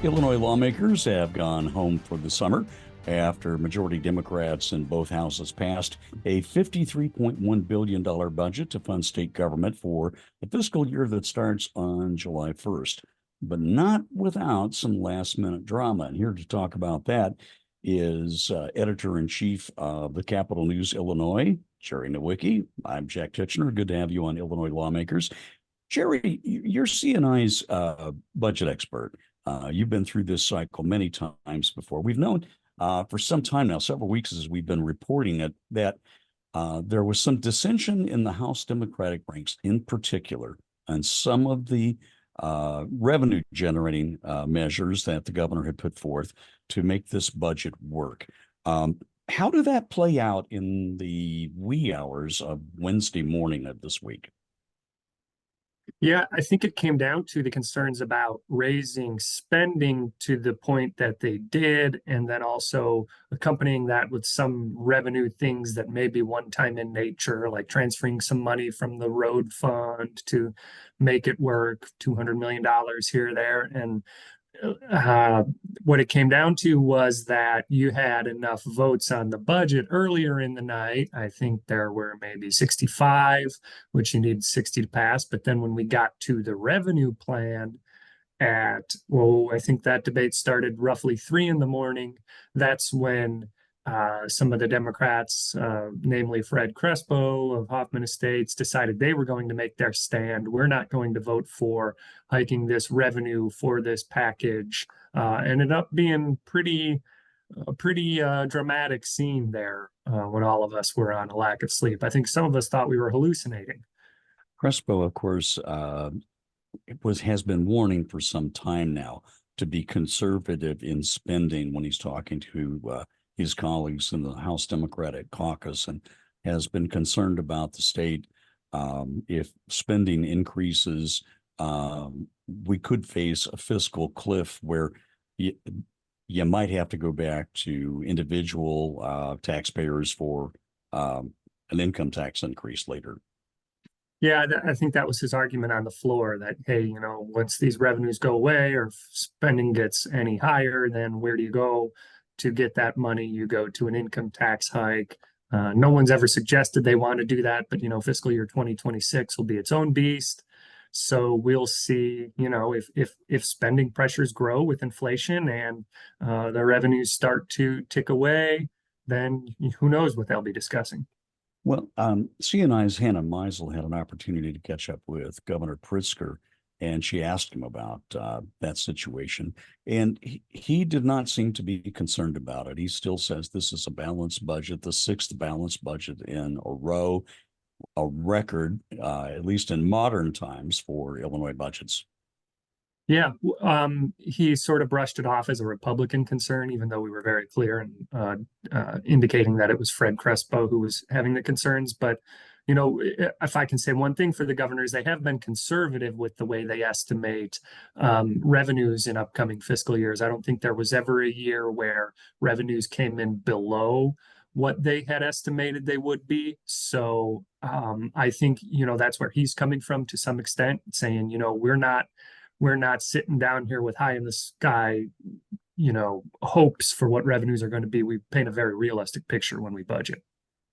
Illinois lawmakers have gone home for the summer after majority Democrats in both houses passed a $53.1 billion budget to fund state government for the fiscal year that starts on July 1st, but not without some last minute drama. And here to talk about that is editor-in-chief of the Capital News Illinois, Jerry Nowicki. I'm Jack Titchener. Good to have you on Illinois Lawmakers. Jerry, you're CNI's budget expert. You've been through this cycle many times before. We've known for some time now, several weeks as we've been reporting it, that there was some dissension in the House Democratic ranks, in particular, on some of the revenue generating measures that the governor had put forth to make this budget work. How did that play out in the wee hours of Wednesday morning of this week? Yeah, I think it came down to the concerns about raising spending to the point that they did, and then also accompanying that with some revenue things that may be one time in nature, like transferring some money from the road fund to make it work, $200 million here, there. And what it came down to was that you had enough votes on the budget earlier in the night. I think there were maybe 65, which you need 60 to pass. But then when we got to the revenue plan I think that debate started roughly 3 in the morning. That's when some of the Democrats, namely Fred Crespo of Hoffman Estates, decided they were going to make their stand. We're not going to vote for hiking this revenue for this package. Ended up being a pretty dramatic scene there when all of us were on a lack of sleep. I think some of us thought we were hallucinating. Crespo, of course, has been warning for some time now to be conservative in spending when he's talking to his colleagues in the House Democratic caucus, and has been concerned about the state. If spending increases, we could face a fiscal cliff where you might have to go back to individual taxpayers for an income tax increase later. Yeah, I think that was his argument on the floor that, hey, once these revenues go away or if spending gets any higher, then where do you go to get that money? You go to an income tax hike. No one's ever suggested they want to do that, but fiscal year 2026 will be its own beast. So we'll see, if spending pressures grow with inflation and the revenues start to tick away, then who knows what they'll be discussing. Well, CNI's Hannah Meisel had an opportunity to catch up with Governor Pritzker, and she asked him about that situation. And he did not seem to be concerned about it. He still says this is a balanced budget, the sixth balanced budget in a row, a record, at least in modern times, for Illinois budgets. Yeah, he sort of brushed it off as a Republican concern, even though we were very clear and indicating that it was Fred Crespo who was having the concerns. But, if I can say one thing for the governors, they have been conservative with the way they estimate revenues in upcoming fiscal years. I don't think there was ever a year where revenues came in below what they had estimated they would be. So I think, that's where he's coming from to some extent, saying, we're not sitting down here with high in the sky, hopes for what revenues are going to be. We paint a very realistic picture when we budget.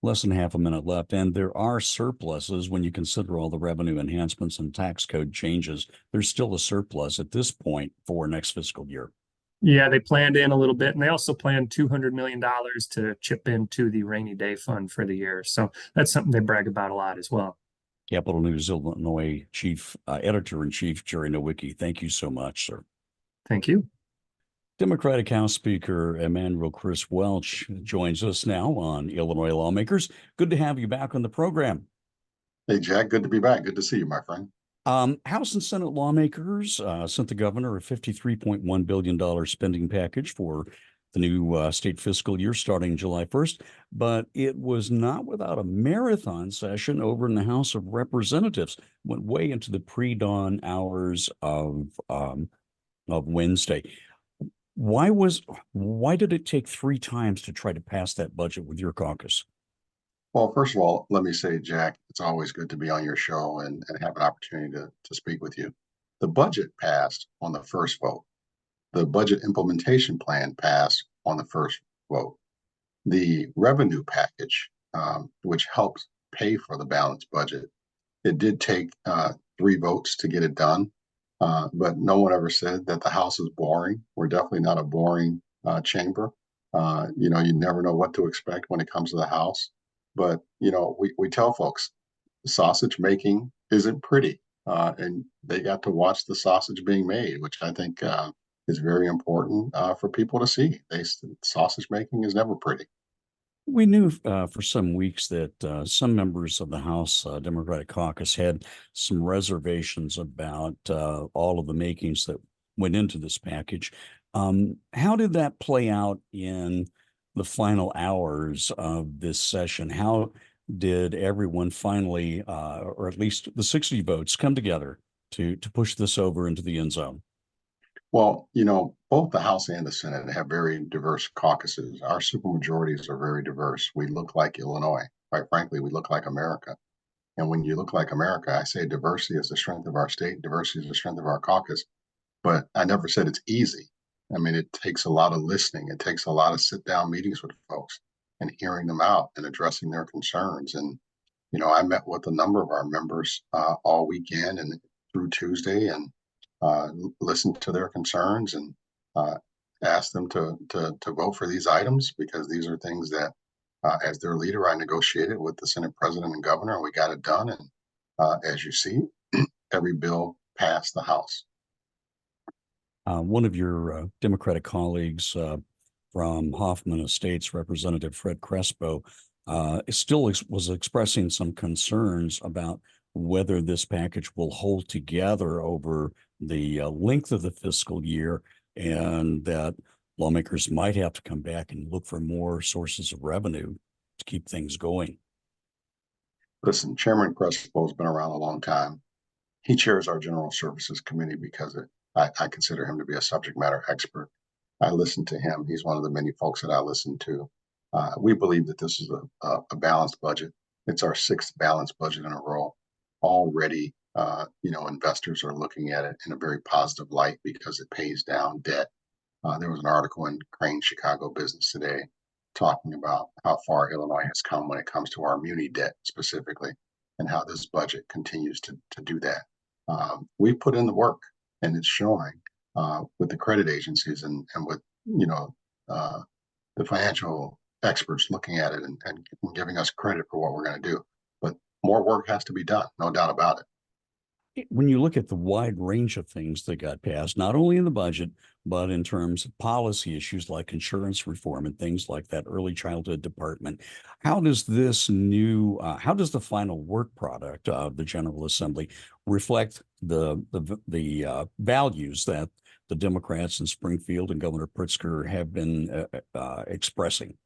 Less than half a minute left, and there are surpluses when you consider all the revenue enhancements and tax code changes. There's still a surplus at this point for next fiscal year. Yeah, they planned in a little bit, and they also planned $200 million to chip into the rainy day fund for the year. So that's something they brag about a lot as well. Capital News Illinois editor-in-chief Jerry Nowicki, thank you so much, sir. Thank you. Democratic House Speaker Emanuel Welch joins us now on Illinois Lawmakers. Good to have you back on the program. Hey, Jack, good to be back. Good to see you, my friend. House and Senate lawmakers sent the governor a $53.1 billion spending package for the new state fiscal year starting July 1st, but it was not without a marathon session over in the House of Representatives. Went way into the pre-dawn hours of Wednesday. Why did it take 3 times to try to pass that budget with your caucus? Well, first of all, let me say, Jack, it's always good to be on your show and have an opportunity to speak with you. The budget passed on the first vote. the budget implementation plan passed on the first vote. The revenue package, which helps pay for the balanced budget, it did take 3 votes to get it done. But no one ever said that the House is boring. We're definitely not a boring chamber. You never know what to expect when it comes to the House. But, we tell folks sausage making isn't pretty. And they got to watch the sausage being made, which I think is very important for people to see. Sausage making is never pretty. We knew for some weeks that some members of the House Democratic Caucus had some reservations about all of the makings that went into this package. How did that play out in the final hours of this session? How did everyone finally, or at least the 60 votes, come together to push this over into the end zone? Well, both the House and the Senate have very diverse caucuses. Our supermajorities are very diverse. We look like Illinois. Quite frankly, we look like America. And when you look like America, I say diversity is the strength of our state, diversity is the strength of our caucus. But I never said it's easy. I mean, it takes a lot of listening. It takes a lot of sit-down meetings with folks and hearing them out and addressing their concerns. And, I met with a number of our members all weekend and through Tuesday and listened to their concerns and asked them to vote for these items because these are things that, as their leader, I negotiated with the Senate President and Governor, and we got it done. And as you see, every bill passed the House. One of your Democratic colleagues from Hoffman Estates, Representative Fred Crespo, was expressing some concerns about whether this package will hold together over the length of the fiscal year, and that lawmakers might have to come back and look for more sources of revenue to keep things going. Listen, Chairman Crespo has been around a long time. He chairs our General Services Committee because I consider him to be a subject matter expert. I listen to him. He's one of the many folks that I listen to. We believe that this is a balanced budget. It's our 6th balanced budget in a row. Already, investors are looking at it in a very positive light because it pays down debt. There was an article in Crane Chicago Business today talking about how far Illinois has come when it comes to our muni debt specifically, and how this budget continues to do that. We put in the work, and it's showing with the credit agencies and with the financial experts looking at it and giving us credit for what we're going to do. But more work has to be done, no doubt about it. When you look at the wide range of things that got passed, not only in the budget, but in terms of policy issues like insurance reform and things like that, early childhood department, how does how does the final work product of the General Assembly reflect the values that the Democrats in Springfield and Governor Pritzker have been expressing?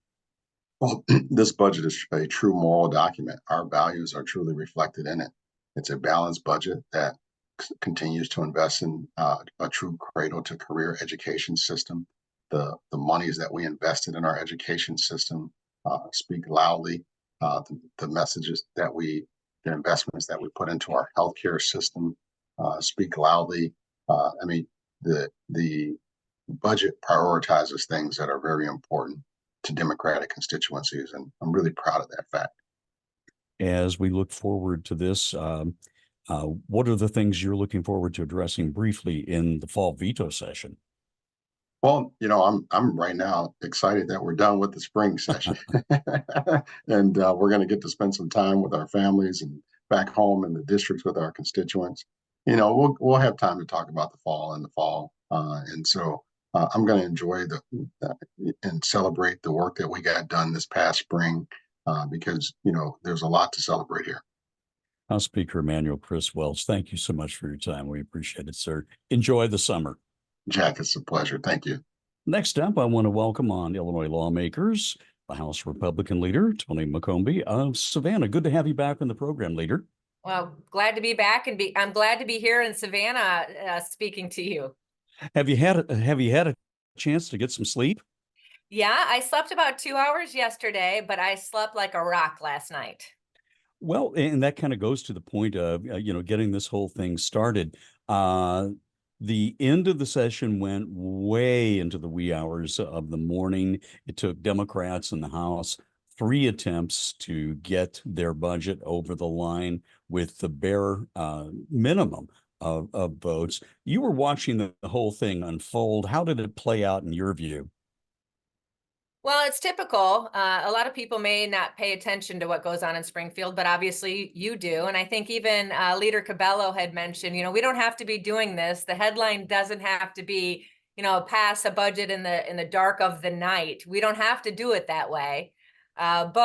Well, this budget is a true moral document. Our values are truly reflected in it. It's a balanced budget that continues to invest in a true cradle to career education system. The monies that we invested in our education system speak loudly. The messages that the investments that we put into our healthcare system speak loudly. The budget prioritizes things that are very important to Democratic constituencies, and I'm really proud of that fact. As we look forward to this, what are the things you're looking forward to addressing briefly in the fall veto session? Well, I'm right now excited that we're done with the spring session, and we're going to get to spend some time with our families and back home in the districts with our constituents. We'll have time to talk about the fall in the fall, and so I'm going to enjoy and celebrate the work that we got done this past spring. Because there's a lot to celebrate here. House Speaker Emanuel Welch, thank you so much for your time. We appreciate it, sir. Enjoy the summer. Jack, it's a pleasure. Thank you. Next up, I want to welcome on Illinois Lawmakers, the House Republican leader, Tony McCombie of Savannah. Good to have you back on the program, leader. Well, glad to be back, and I'm glad to be here in Savannah speaking to you. Have you had a chance to get some sleep? Yeah, I slept about 2 hours yesterday, but I slept like a rock last night. Well, and that kind of goes to the point of, getting this whole thing started. The end of the session went way into the wee hours of the morning. It took Democrats in the House 3 attempts to get their budget over the line with the bare minimum of votes. You were watching the whole thing unfold. How did it play out in your view? Well, it's typical. A lot of people may not pay attention to what goes on in Springfield, but obviously you do. And I think even Leader Cabello had mentioned, we don't have to be doing this. The headline doesn't have to be, pass a budget in the dark of the night. We don't have to do it that way. And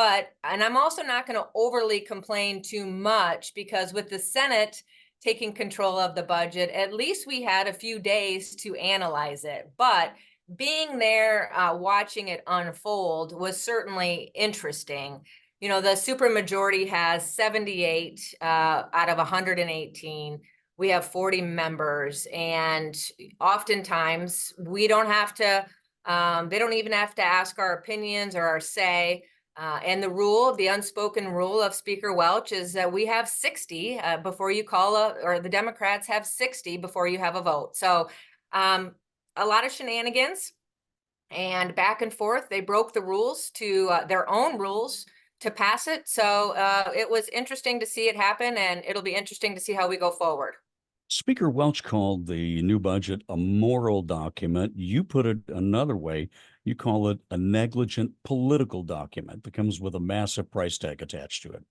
I'm also not going to overly complain too much, because with the Senate taking control of the budget, at least we had a few days to analyze it. But being there, watching it unfold was certainly interesting. The supermajority has 78 out of 118. We have 40 members, and oftentimes we don't have to, they don't even have to ask our opinions or our say. And the unspoken rule of Speaker Welch is that we have 60 before you or the Democrats have 60 before you have a vote. So a lot of shenanigans and back and forth. They broke the rules to their own rules to pass it. So it was interesting to see it happen, and it'll be interesting to see how we go forward. Speaker Welch called the new budget a moral document. You put it another way. You call it a negligent political document that comes with a massive price tag attached to it.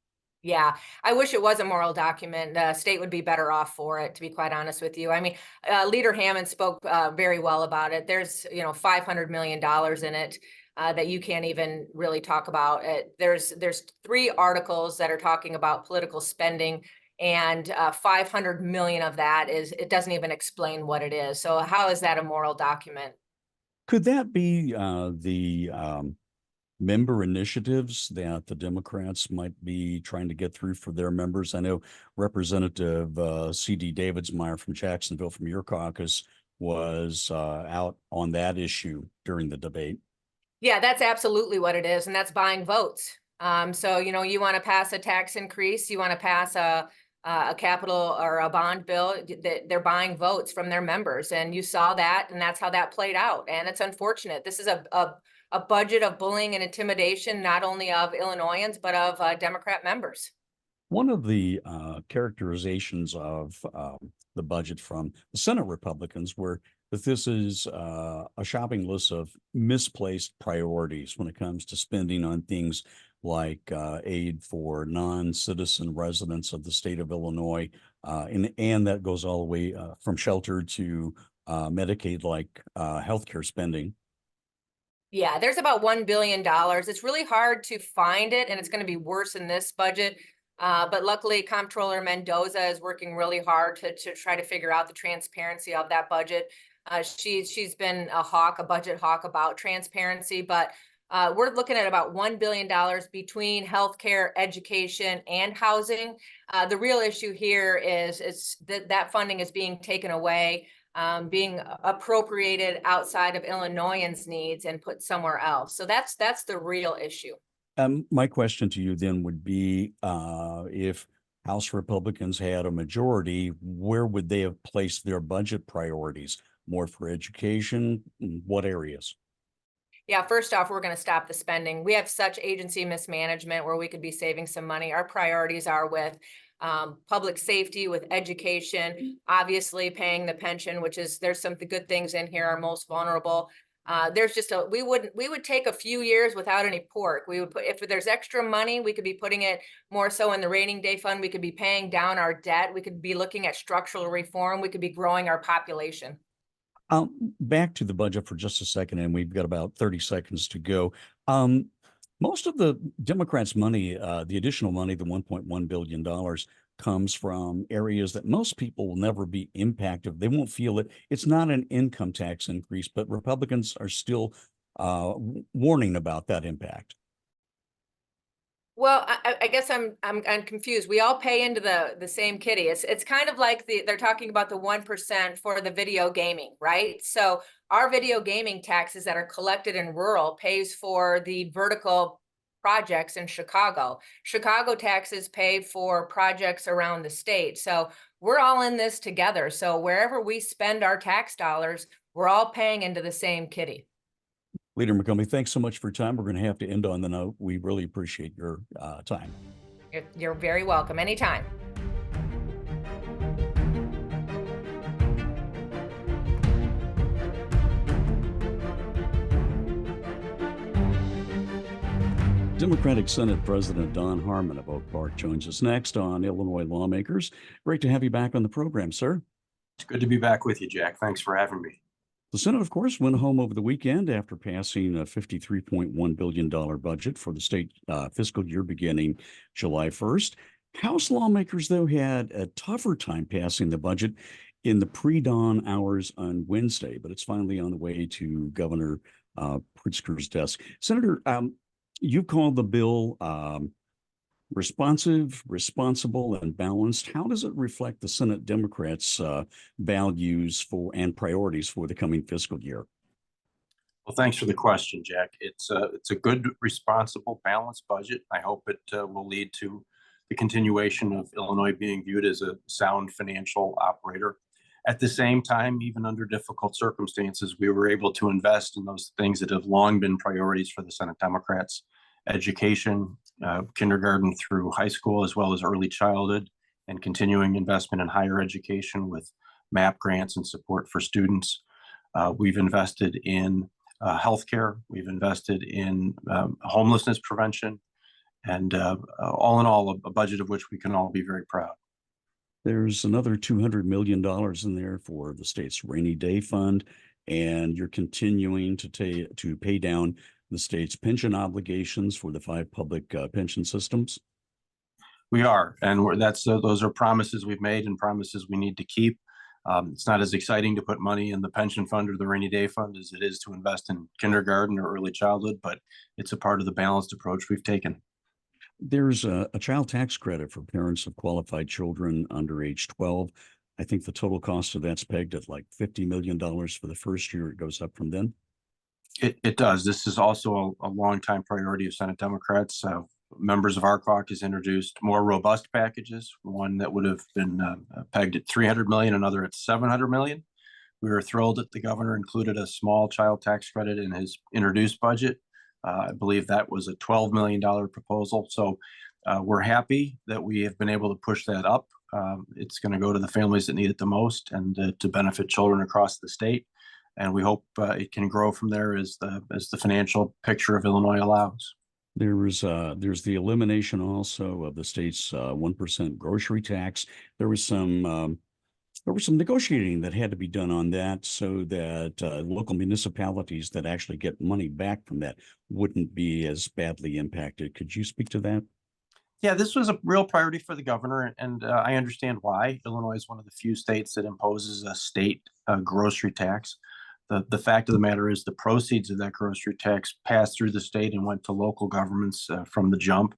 Yeah, I wish it was a moral document. The state would be better off for it, to be quite honest with you. I mean, Leader Harmon spoke very well about it. There's, $500 million in it that you can't even really talk about. There's 3 articles that are talking about political spending, and 500 million of that it doesn't even explain what it is. So how is that a moral document? Could that be the member initiatives that the Democrats might be trying to get through for their members? I know Representative C.D. Davidsmeyer from Jacksonville, from your caucus, was out on that issue during the debate. Yeah, that's absolutely what it is, and that's buying votes. So, you want to pass a tax increase, you want to pass a capital or a bond bill, they're buying votes from their members. And you saw that, and that's how that played out. And it's unfortunate. This is a budget of bullying and intimidation, not only of Illinoisans, but of Democrat members. One of the characterizations of the budget from the Senate Republicans were that this is a shopping list of misplaced priorities when it comes to spending on things like aid for non-citizen residents of the state of Illinois, and that goes all the way from shelter to Medicaid, like healthcare spending. Yeah, there's about $1 billion. It's really hard to find it, and it's going to be worse in this budget. But luckily, Comptroller Mendoza is working really hard to try to figure out the transparency of that budget. She's been a budget hawk about transparency, but we're looking at about $1 billion between healthcare, education, and housing. The real issue here is that funding is being taken away, being appropriated outside of Illinoisans' needs and put somewhere else. So that's the real issue. My question to you then would be, if House Republicans had a majority, where would they have placed their budget priorities? More for education? What areas? Yeah, first off, we're going to stop the spending. We have such agency mismanagement where we could be saving some money. Our priorities are with public safety, with education, obviously paying the pension, there's some good things in here, our most vulnerable. We would take a few years without any pork. We would if there's extra money, we could be putting it more so in the rainy day fund. We could be paying down our debt. We could be looking at structural reform. We could be growing our population. Back to the budget for just a second, and we've got about 30 seconds to go. Most of the Democrats' money, the additional money, the $1.1 billion, comes from areas that most people will never be impacted. They won't feel it. It's not an income tax increase, but Republicans are still warning about that impact. Well, I guess I'm confused. We all pay into the same kitty. It's kind of like they're talking about the 1% for the video gaming, right? So our video gaming taxes that are collected in rural pays for the vertical projects in Chicago. Chicago taxes pay for projects around the state. So we're all in this together. So wherever we spend our tax dollars, we're all paying into the same kitty. Leader McCombie, thanks so much for your time. We're going to have to end on the note. We really appreciate your time. You're very welcome anytime. Democratic Senate President Don Harmon of Oak Park joins us next on Illinois Lawmakers. Great to have you back on the program, sir. It's good to be back with you, Jack. Thanks for having me. The Senate, of course, went home over the weekend after passing a $53.1 billion budget for the state fiscal year beginning July 1st. House lawmakers, though, had a tougher time passing the budget in the pre-dawn hours on Wednesday, but it's finally on the way to Governor Pritzker's desk. Senator, you've called the bill responsive, responsible, and balanced. How does it reflect the Senate Democrats' values for and priorities for the coming fiscal year? Well, thanks for the question, Jack. It's a good, responsible, balanced budget. I hope it will lead to the continuation of Illinois being viewed as a sound financial operator. At the same time, even under difficult circumstances, we were able to invest in those things that have long been priorities for the Senate Democrats: education, kindergarten through high school, as well as early childhood, and continuing investment in higher education with MAP grants and support for students. We've invested in healthcare. We've invested in homelessness prevention, and all in all, a budget of which we can all be very proud. There's another $200 million in there for the state's rainy day fund, and you're continuing to pay down the state's pension obligations for the 5 public pension systems. We are, and those are promises we've made and promises we need to keep. It's not as exciting to put money in the pension fund or the rainy day fund as it is to invest in kindergarten or early childhood, but it's a part of the balanced approach we've taken. There's a child tax credit for parents of qualified children under age 12. I think the total cost of that's pegged at like $50 million for the first year. It goes up from then. It does. This is also a longtime priority of Senate Democrats. Members of our caucus introduced more robust packages, one that would have been pegged at $300 million, another at $700 million. We were thrilled that the governor included a small child tax credit in his introduced budget. I believe that was a $12 million proposal. So we're happy that we have been able to push that up. It's going to go to the families that need it the most and to benefit children across the state. And we hope it can grow from there as the financial picture of Illinois allows. There's the elimination also of the state's 1% grocery tax. There was some negotiating that had to be done on that so that local municipalities that actually get money back from that wouldn't be as badly impacted. Could you speak to that? Yeah, this was a real priority for the governor, and I understand why. Illinois is one of the few states that imposes a state grocery tax. The fact of the matter is the proceeds of that grocery tax passed through the state and went to local governments from the jump.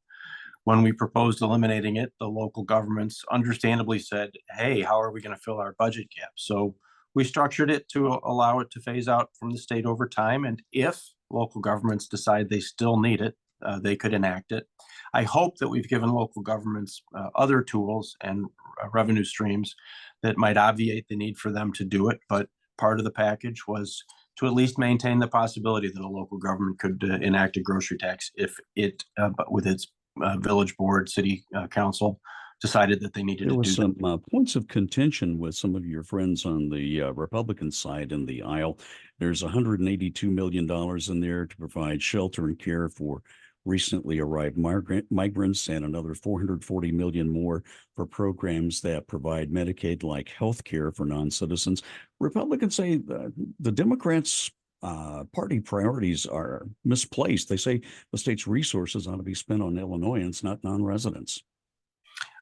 When we proposed eliminating it, the local governments understandably said, hey, how are we going to fill our budget gap? So we structured it to allow it to phase out from the state over time. And if local governments decide they still need it, they could enact it. I hope that we've given local governments other tools and revenue streams that might obviate the need for them to do it. But part of the package was to at least maintain the possibility that a local government could enact a grocery tax if it, with its village board, city council, decided that they needed to do that. There were some points of contention with some of your friends on the Republican side in the aisle. There's $182 million in there to provide shelter and care for recently arrived migrants, and another $440 million more for programs that provide Medicaid like health care for non-citizens. Republicans say the Democrats' party priorities are misplaced. They say the state's resources ought to be spent on Illinoisans, not non-residents.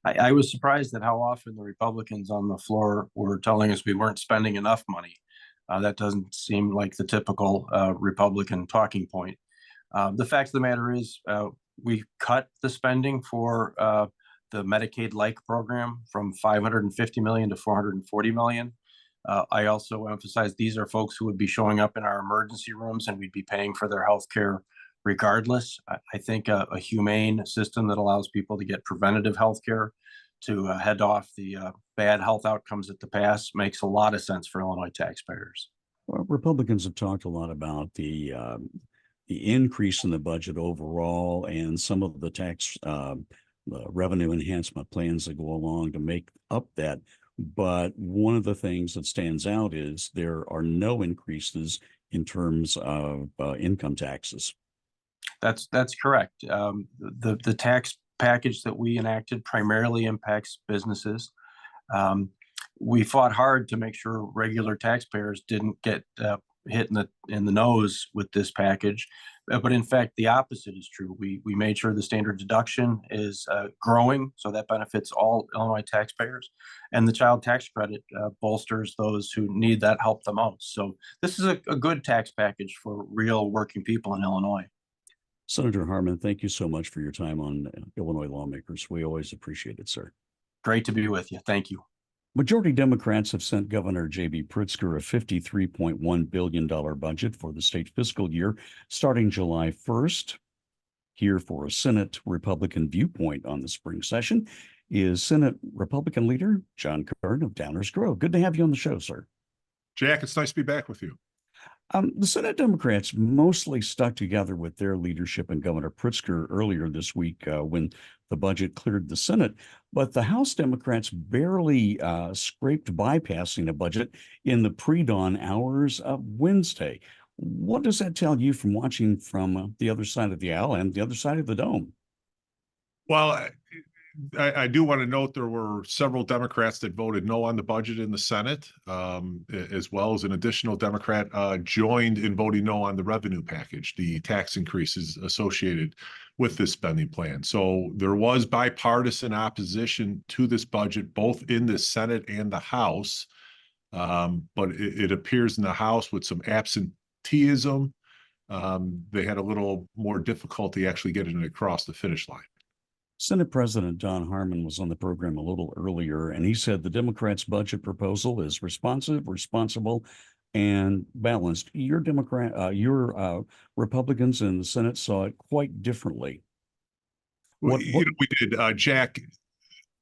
I was surprised at how often the Republicans on the floor were telling us we weren't spending enough money. That doesn't seem like the typical Republican talking point. The fact of the matter is we cut the spending for the Medicaid-like program from $550 million to $440 million. I also emphasize these are folks who would be showing up in our emergency rooms, and we'd be paying for their health care regardless. I think a humane system that allows people to get preventative health care to head off the bad health outcomes at the pass makes a lot of sense for Illinois taxpayers. Well, Republicans have talked a lot about the increase in the budget overall and some of the tax the revenue enhancement plans that go along to make up that. But one of the things that stands out is there are no increases in terms of income taxes. That's correct. The tax package that we enacted primarily impacts businesses. We fought hard to make sure regular taxpayers didn't get hit in the nose with this package, but in fact the opposite is true. We made sure the standard deduction is growing, so that benefits all Illinois taxpayers, and the child tax credit bolsters those who need that help the most. So this is a good tax package for real working people in Illinois. Senator Harmon, thank you so much for your time on Illinois Lawmakers. We always appreciate it, sir. Great to be with you. Thank you. Majority Democrats have sent Governor J.B. Pritzker a $53.1 billion budget for the state fiscal year starting July 1st. Here for a Senate Republican viewpoint on the spring session is Senate Republican leader John Curran of Downers Grove. Good to have you on the show, sir. Jack, it's nice to be back with you. The Senate Democrats mostly stuck together with their leadership and Governor Pritzker earlier this week when the budget cleared the Senate, but the House Democrats barely scraped by passing a budget in the pre-dawn hours of Wednesday. What does that tell you from watching from the other side of the aisle and the other side of the dome? Well, I do want to note there were several Democrats that voted no on the budget in the Senate, as well as an additional Democrat joined in voting no on the revenue package, the tax increases associated with this spending plan. So there was bipartisan opposition to this budget, both in the Senate and the House. But it appears in the House with some absenteeism, they had a little more difficulty actually getting it across the finish line. Senate President Don Harmon was on the program a little earlier, and he said the Democrats' budget proposal is responsive, responsible, and balanced. Your Republicans in the Senate saw it quite differently. We did, Jack.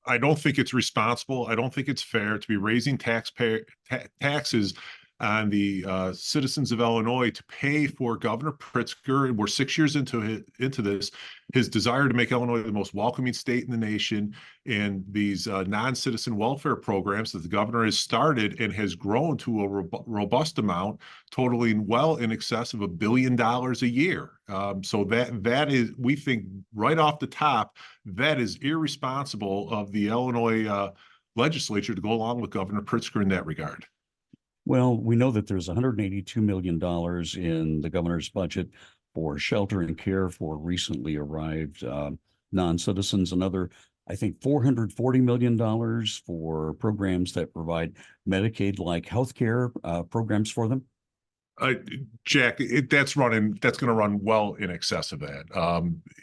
I don't think it's responsible. I don't think it's fair to be raising taxes on the citizens of Illinois to pay for Governor Pritzker. And we're 6 years into this, his desire to make Illinois the most welcoming state in the nation, and these non-citizen welfare programs that the governor has started and has grown to a robust amount, totaling well in excess of $1 billion a year. So that is, we think right off the top, that is irresponsible of the Illinois legislature to go along with Governor Pritzker in that regard. Well, we know that there's $182 million in the governor's budget for shelter and care for recently arrived non-citizens. Another, I think, $440 million for programs that provide Medicaid-like healthcare programs for them. Jack, that's going to run well in excess of that.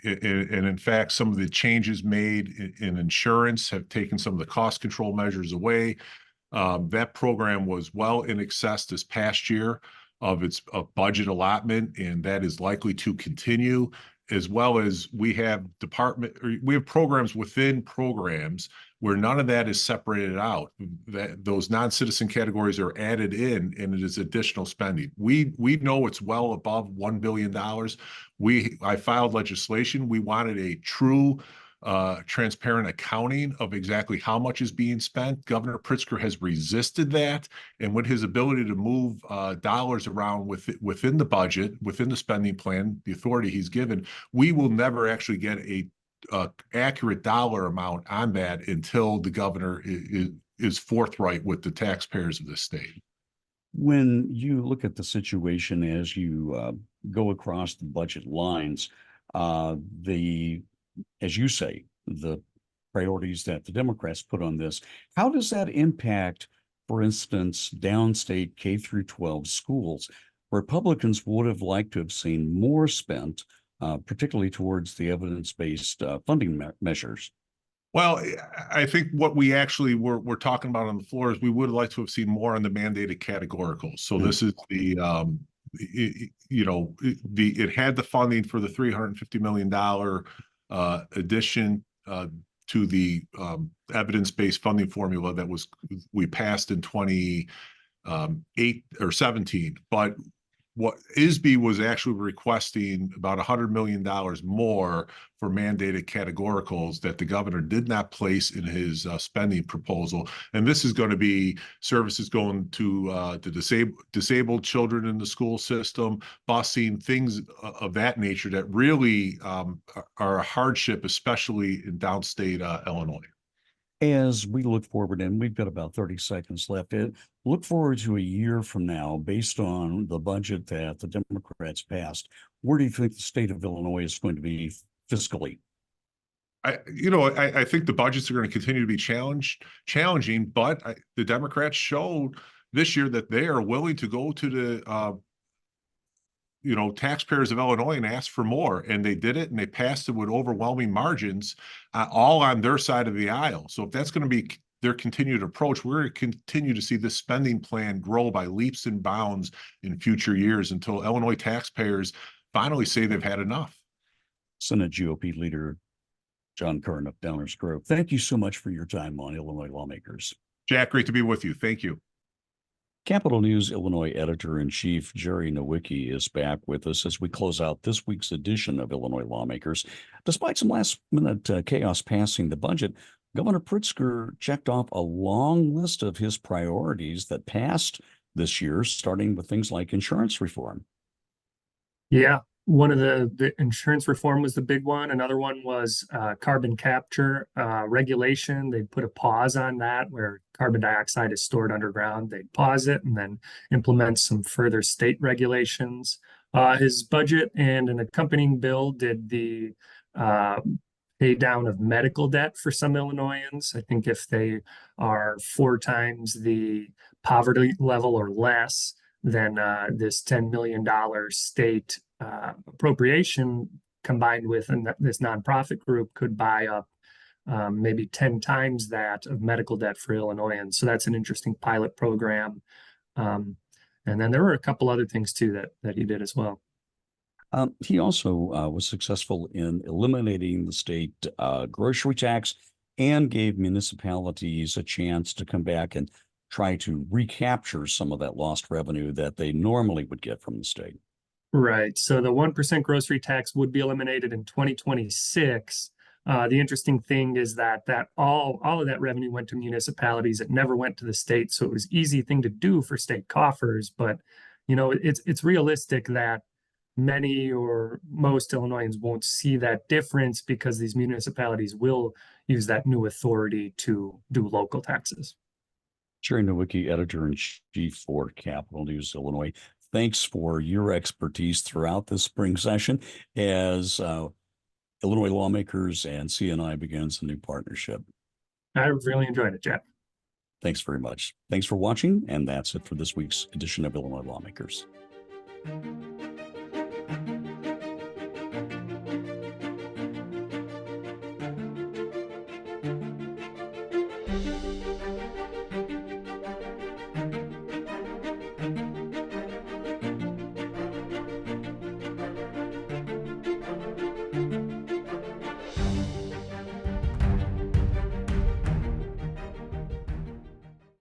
And in fact, some of the changes made in insurance have taken some of the cost control measures away. That program was well in excess this past year of its budget allotment, and that is likely to continue, as well as we have programs within programs where none of that is separated out. That those non-citizen categories are added in, and it is additional spending. We know it's well above $1 billion. I filed legislation. We wanted a true transparent accounting of exactly how much is being spent. Governor Pritzker has resisted that, and with his ability to move dollars around within the budget, within the spending plan, the authority he's given, we will never actually get a accurate dollar amount on that until the governor is forthright with the taxpayers of this state. When you look at the situation as you go across the budget lines, as you say, the priorities that the Democrats put on this, how does that impact, for instance, downstate K through 12 schools? Republicans would have liked to have seen more spent, particularly towards the evidence-based funding measures. Well, I think what we actually we're talking about on the floor is we would like to have seen more on the mandated categoricals. So this is it had the funding for the $350 million addition to the evidence-based funding formula that we passed in 2008 or 17. But what ISB was actually requesting about $100 million more for mandated categoricals that the governor did not place in his spending proposal. And this is going to be services going to the disabled children in the school system, busing, things of that nature that really are a hardship, especially in downstate Illinois. As we look forward, and we've got about 30 seconds left, look forward to a year from now, based on the budget that the Democrats passed. Where do you think the state of Illinois is going to be fiscally? I think the budgets are going to continue to be challenging, but the Democrats showed this year that they are willing to go to the taxpayers of Illinois and ask for more, and they did it, and they passed it with overwhelming margins, all on their side of the aisle. So if that's going to be their continued approach, we're going to continue to see this spending plan grow by leaps and bounds in future years until Illinois taxpayers finally say they've had enough. Senate GOP leader John Curran of Downers Grove, thank you so much for your time on Illinois Lawmakers. Jack, great to be with you. Thank you. Capital News Illinois Editor-in-Chief Jerry Nowicki is back with us as we close out this week's edition of Illinois Lawmakers. Despite some last-minute chaos passing the budget, Governor Pritzker checked off a long list of his priorities that passed this year, starting with things like insurance reform. Yeah, one of the insurance reform was the big one. Another one was carbon capture regulation. They put a pause on that, where carbon dioxide is stored underground. They'd pause it and then implement some further state regulations. His budget and an accompanying bill did the pay down of medical debt for some Illinoisans. I think if they are 4 times the poverty level or less, then this $10 million state appropriation combined with this nonprofit group could buy up maybe 10 times that of medical debt for Illinoisans. So that's an interesting pilot program. And then there were a couple other things too that he did as well. He also was successful in eliminating the state grocery tax and gave municipalities a chance to come back and try to recapture some of that lost revenue that they normally would get from the state. Right. So the 1% grocery tax would be eliminated in 2026. The interesting thing is that all of that revenue went to municipalities. It never went to the state. So it was an easy thing to do for state coffers. But, it's realistic that many or most Illinoisans won't see that difference because these municipalities will use that new authority to do local taxes. Jerry Nowicki, Editor-in-Chief for Capital News Illinois. Thanks for your expertise throughout this spring session as Illinois Lawmakers and CNI begins a new partnership. I really enjoyed it, Jeff. Thanks very much. Thanks for watching, and that's it for this week's edition of Illinois Lawmakers.